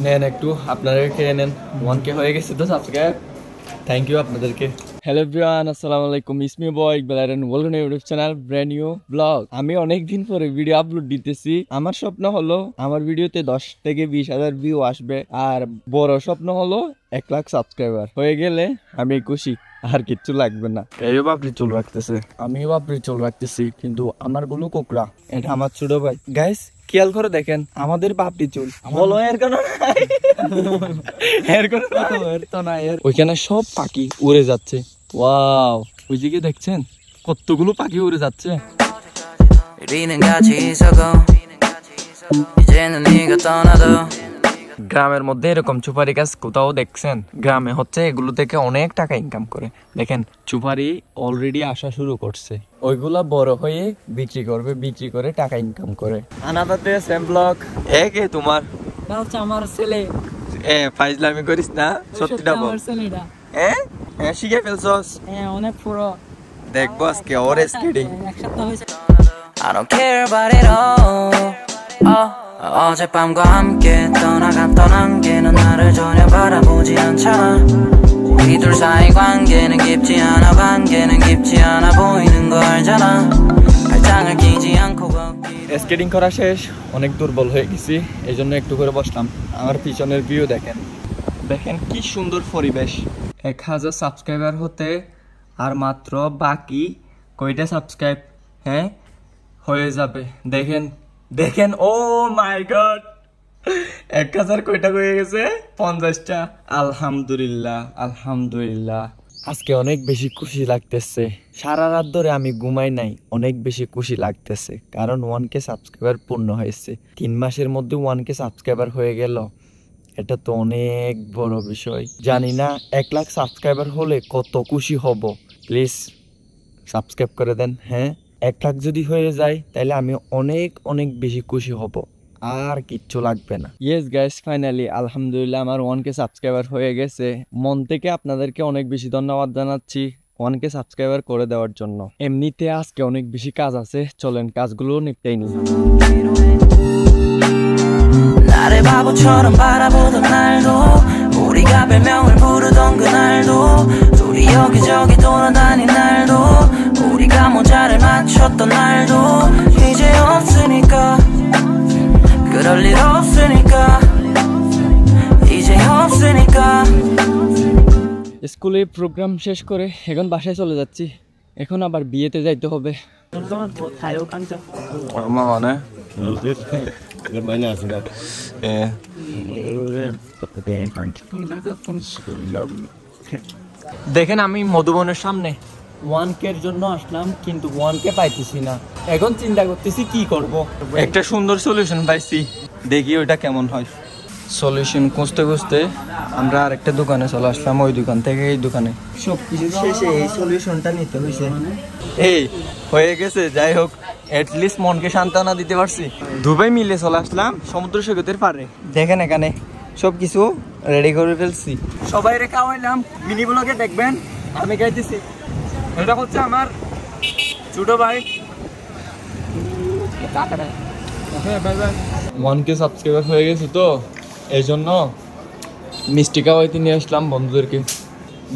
নেন একটু আপনারা খেয়ে নেন। 1K হয়ে গেছে তো সাবস্ক্রাইব। থ্যাংক ইউ আপনাদেরকে। হ্যালো এভরিওয়ান, আসসালামু আলাইকুম। It's me boy Iqbal Aron, welcome to YouTube channel brand new blog. আমি অনেক দিন পরে ভিডিও আপলোড দিতেছি। আমার স্বপ্ন হলো আমার ভিডিওতে 10 থেকে 20,000 ভিউ আসবে, আর বড় স্বপ্ন হলো 1 লাখ সাবস্ক্রাইবার হয়ে গেলে আমি খুশি, আর কিচ্ছু লাগবে না। এই বাপরি চুল রাখতেছে, আমি বাপরি চুল রাখতেছি, কিন্তু আমার গুলো কোকড়া। এটা আমার ছোট ভাই। গাইস খেয়াল করে দেখেন আমাদের বাপরি চুল, বলো এর কেন নাই? এর কেন এর তো নাই। ওইখানে সব পাখি উড়ে যাচ্ছে। ওয়াও, ওইদিকে দেখছেন কতগুলো পাখি উড়ে যাচ্ছে। গ্রামের মধ্যে এরকম সুপারি গাছ কোথাও দেখছেন? গ্রামে হচ্ছে এগুলো থেকে অনেক টাকা ইনকাম করে। দেখেন সুপারি অলরেডি আসা শুরু করছে, ওইগুলা বড় হয়ে বিক্রি করবে, বিক্রি করে টাকা ইনকাম করে। Another day same blog. কে তোমার? আমার ছেলে। ফাইজলামি করিস না, সত্যিটা বল। শিখে ফেলছস? অনেক পুরো। দেখবো আজকে ওর স্কেটিং। এক সপ্তাহ হয়েছে। I don't care about it all. 어젯밤과 함께 떠난 게는 나를 전혀 바라보지 않잖아. 우리 둘 사이 관계는 깊지 않아 보이는 거 알잖아. 발장을 끼지 않고 걷기. Skating করা শেষ, অনেক দুর্বল হয়ে গেছি, এই জন্য একটু করে বসলাম। আমার পিছনের ভিউ দেখেন, দেখেন কি সুন্দর পরিবেশ। 1000 সাবস্ক্রাইবার হতে আর মাত্র বাকি কয়টা সাবস্ক্রাইব হয়ে যাবে। দেখেন দেখেন, ও মাই গড, 1000 কয়টা হয়ে গেছে? 50টা। আলহামদুলিল্লাহ আলহামদুলিল্লাহ। আজকে অনেক বেশি খুশি লাগতেছে, সারা রাত ধরে আমি ঘুমাই নাই, অনেক বেশি খুশি লাগতেছে, কারণ 1K সাবস্ক্রাইবার পূর্ণ হয়েছে। 3 মাসের মধ্যে 1K সাবস্ক্রাইবার হয়ে গেল, এটা তো অনেক বড় বিষয়। জানি না 1 লাখ সাবস্ক্রাইবার হলে কত খুশি হব। প্লিজ সাবস্ক্রাইব করে দেন। 1 লাখ যদি হয়ে যায় তাহলে আমি অনেক অনেক বেশি খুশি হব, আর কিচ্ছু লাগবে না। ইয়েস গাইস, ফাইনালি আলহামদুলিল্লাহ আমার 1K সাবস্ক্রাইবার হয়ে গেছে। মন থেকে আপনাদেরকে অনেক বেশি ধন্যবাদ জানাচ্ছি 1K সাবস্ক্রাইবার করে দেওয়ার জন্য। এমনিতে আজকে অনেক বেশি কাজ আছে, চলেন কাজগুলো নিপটাই নি। 나를 바보처럼 바라보던 날도, 우리가 별명을 부르던 그날도, 둘이 여기저기 돌아다닌 날도, 우리가 모자를 맞췄던 날도, 이제 없으니까, 그럴 일 없으니까, 이제 없으니까। স্কুলে প্রোগ্রাম শেষ করে এখন বাসায় চলে যাচ্ছি, এখন আবার বিয়েতে যাইতে হবে। দেখেন আমি মধুবনের সামনে 1K এর জন্য আসলাম, কিন্তু 1K পাইতেছি না। এখন চিন্তা করতেছি কি করব। একটা সুন্দর সলিউশন পাইছি, দেখি ওইটা কেমন হয়। সলিউশন খুঁজতে খুঁজতে আমরা আরেকটা দোকানে চলে আসলাম, ওই দোকান থেকে এই দোকানে। সব কিছু শেষে এই সলিউশনটা নিতে হয়েছে। এই হয়ে গেছে, যাই হোক, এটলিস্ট মনকে সান্ত্বনা দিতে পারছি। দুবাই মিলে চলে আসলাম সমুদ্র সৈকতের পারে। দেখেন এখানে সব কিছু রেডি করে ফেলছি, সবাই রেখা হইলাম। মিনি ব্লগে দেখবেন আমি গাইতেছি। এটা হচ্ছে আমার ছোট ভাই। 1K সাবস্ক্রাইবার হয়ে গেছে তো এই জন্য মিষ্টি খাওয়াইতে নিয়ে আসলাম বন্ধুদেরকে।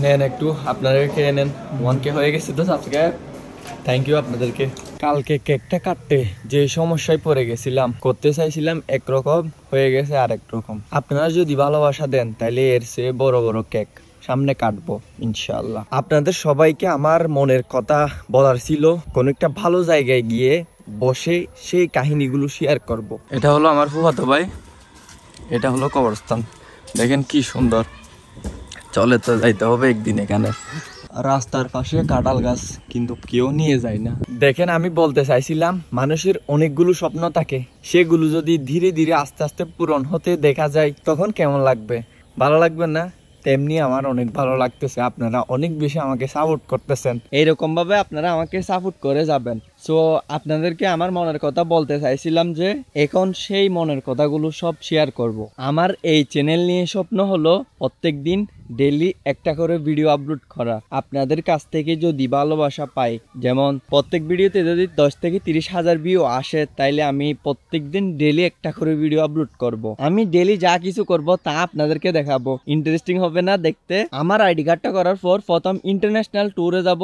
নেন একটু আপনারা খেয়ে নেন। 1K হয়ে গেছে তো সাবস্ক্রাইব, থ্যাংক ইউ আপনাদেরকে। কালকে কেকটা কাটতে যে সমস্যায় পড়ে গেছিলাম, করতে চাইছিলাম একরকম, হয়ে গেছে আরেক রকম। আপনারা যদি ভালোবাসা দেন তাহলে এর চেয়ে বড় বড় কেক সামনে কাটবো ইনশাআল্লাহ। আপনাদের সবাইকে আমার মনের কথা বলার ছিল, কোন একটা ভালো জায়গায় গিয়ে বসে সেই কাহিনীগুলো শেয়ার করব। এটা হলো আমার ফুফাতো ভাই, এটা হলো কবরস্থান। দেখেন কি সুন্দর, চলে তো যাইতে হবে একদিন। এখানে রাস্তার পাশে কাঁঠাল গাছ, কিন্তু কেউ নিয়ে যায় না। দেখেন আমি বলতে চাইছিলাম মানুষের অনেকগুলো স্বপ্ন থাকে, সেগুলো যদি ধীরে ধীরে আস্তে আস্তে পূরণ হতে দেখা যায় তখন কেমন লাগবে? ভালো লাগবে না? তেমনি আমার অনেক ভালো লাগতেছে, আপনারা অনেক বেশি আমাকে সাপোর্ট করতেছেন। এইরকম ভাবে আপনারা আমাকে সাপোর্ট করে যাবেন। সো আপনাদেরকে আমার মনের কথা বলতে চাইছিলাম যে এখন সেই মনের কথাগুলো সব শেয়ার করব। আমার এই চ্যানেল নিয়ে স্বপ্ন হলো প্রত্যেক দিন ডেইলি একটা করে ভিডিও আপলোড করা। আপনাদের কাছ থেকে যদি ভালোবাসা পাই, যেমন প্রত্যেক ভিডিওতে যদি 10 থেকে 30,000 ভিউ আসে, তাইলে আমি প্রত্যেকদিন ডেইলি একটা করে ভিডিও আপলোড করব। আমি ডেইলি যা কিছু করব তা আপনাদেরকে দেখাবো। ইন্টারেস্টিং হবে না দেখতে? আমার আইডি কার্ডটা করার পর প্রথম ইন্টারন্যাশনাল ট্যুরে যাব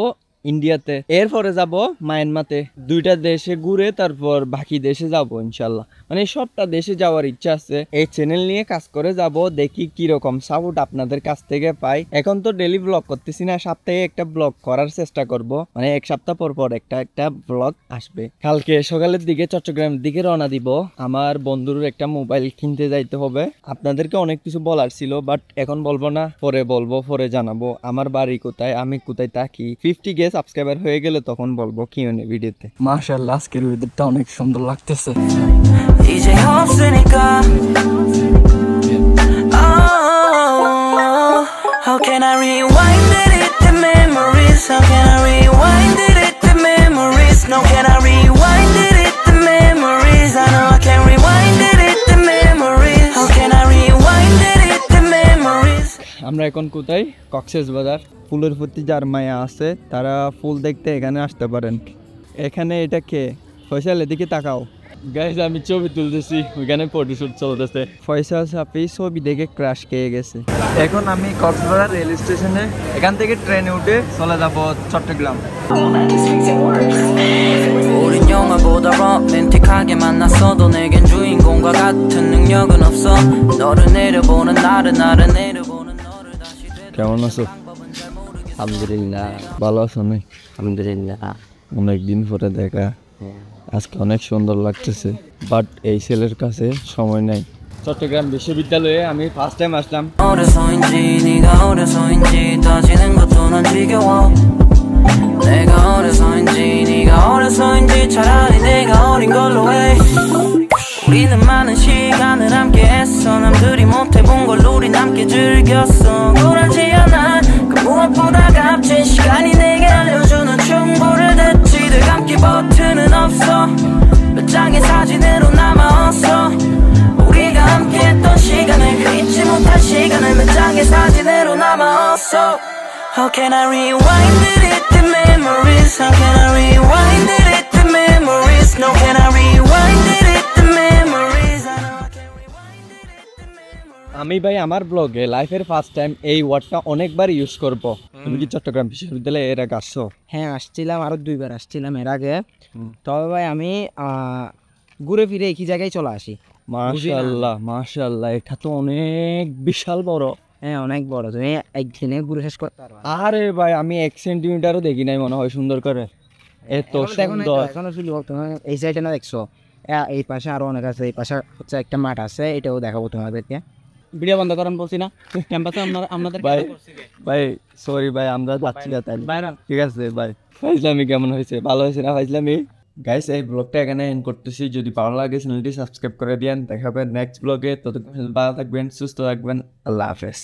ইন্ডিয়াতে, এরপরে যাব মায়ানমারতে। 2টা দেশে ঘুরে তারপর বাকি দেশে যাব ইনশাল্লাহ। মানে সবটা দেশে যাওয়ার ইচ্ছা আছে। এই চ্যানেল নিয়ে কাজ করে যাব, দেখি কি রকম সাপোর্ট আপনাদের কাছ থেকে পাই। এখন তো ডেইলি ব্লগ করতেছি না, সপ্তাহে একটা ব্লগ করার চেষ্টা করব। মানে 1 সপ্তাহ পর পর একটা ব্লগ আসবে। কালকে সকালের দিকে চট্টগ্রামের দিকে রওনা দিব। আমার বন্ধুর একটা মোবাইল কিনতে যাইতে হবে। আপনাদেরকে অনেক কিছু বলার ছিল, বাট এখন বলবো না, পরে বলবো, পরে জানাবো। আমার বাড়ি কোথায়, আমি কোথায় থাকি, 50K সাবস্ক্রাইবার হয়ে গেলে তখন বলবো কিউএনএ ভিডিওতে। মাশাআল্লাহ, আজকের ওয়েদারটা অনেক সুন্দর লাগতেছে। 이제 없으니까 Oh, how can I rewind it, the memories? How can I rewind it, the memories? No, can I rewind it, the memories? I know I can rewind it, the memories. How can I rewind it, the memories? আমরা এখন কোথায়? কক্সবাজার। ফুলের প্রতি যার মায়া আছে তারা ফুল দেখতে এখানে আসতে পারেন। এখানে এটা কে? ফয়সাল, এদিকে তাকাও। গাইস, আমি ছবি তুলতেছি, ওইখানে ফটোশুট চলতেছে। ফয়সাল সাফি ছবি দেখে ক্রাশ খেয়ে গেছে। এখন আমি কক্সবাজার রেল স্টেশনে, এখান থেকে ট্রেনে উঠে চলে যাব চট্টগ্রাম। 우린 영화보다 로맨틱하게 만났어도 내겐 주인공과 같은 능력은 없어 너를 내려보는 나를 내려보는 너를 다시 কেমন আছো? আলহামদুলিল্লাহ। ভালো আছো? না আলহামদুলিল্লাহ। অনেকদিন পরে দেখা, আজকে অনেক সুন্দর লাগতেছে, বাট এই ছেলের কাছে সময় নাই। চট্টগ্রাম বিশ্ববিদ্যালয়ে আমি first time Aslam. 어려서인지 네가 어려서인지 따지는 것도 난 지겨워 내가 어려서인지 네가 어려서인지 차라리 내가 어린 걸로 해 우리는 많은 시간을 함께 했어 남들이 못해본 걸 우린 함께 즐겼어 굴하지 않아 그 무엇보다 값진 시간이 내게 알려주는 충고를 듣지 늘 감기 버튼은 없어 몇 장의 사진으로 남아왔어 우리가 함께했던 시간을 그 잊지 못할 시간을 몇 장의 사진으로 남아왔어 How can I rewind it, the memories? How can I rewind it, the memories? No, can I rewind it, the memories? I know I can rewind it, the memories. আমি ভাই আমার ব্লগে লাইফের first time এই ওয়ার্ডটা অনেকবার use করব। তুমি কি চট্টগ্রাম বিশ্ববিদ্যালয়ে এর আগে আসছো? হ্যাঁ, আসছিলাম, আরো 2বার আসছিলাম এর আগে। তবে ভাই আমি ঘুরে ফিরে একই জায়গায় চলে আসি। মাশাআল্লাহ মাশাআল্লাহ, এটা তো অনেক বিশাল বড়। হ্যাঁ, অনেক বড়, তুমি একদিনে ঘুরে শেষ করতে পারবা। আরে ভাই, আমি 1 সেন্টিমিটারও দেখি নাই মনে হয় সুন্দর করে। এত সুন্দর। এখনো শুধু তুমি এই সাইডে না দেখছো, এই পাশে আরো অনেক আছে। এই পাশে হচ্ছে একটা মাঠ আছে, এটাও দেখাবো তোমাদেরকে। ভিডিও বন্ধ করেন বলছি না, ক্যাম্পাসে আপনাদের ভাই ভাই সরি ভাই, আমরা যাচ্ছি না তাই। ঠিক আছে ভাই। ফাইজলামি কেমন হয়েছে? ভালো হয়েছে না ফাইজলামি? গাইস, এই ব্লগটা এখানে এন্ড করতেছি। যদি ভালো লাগে চ্যানেলটি সাবস্ক্রাইব করে দিয়েন। দেখা হবে নেক্সট ব্লগে। ততক্ষণ ভালো থাকবেন, সুস্থ থাকবেন। আল্লাহ হাফেজ।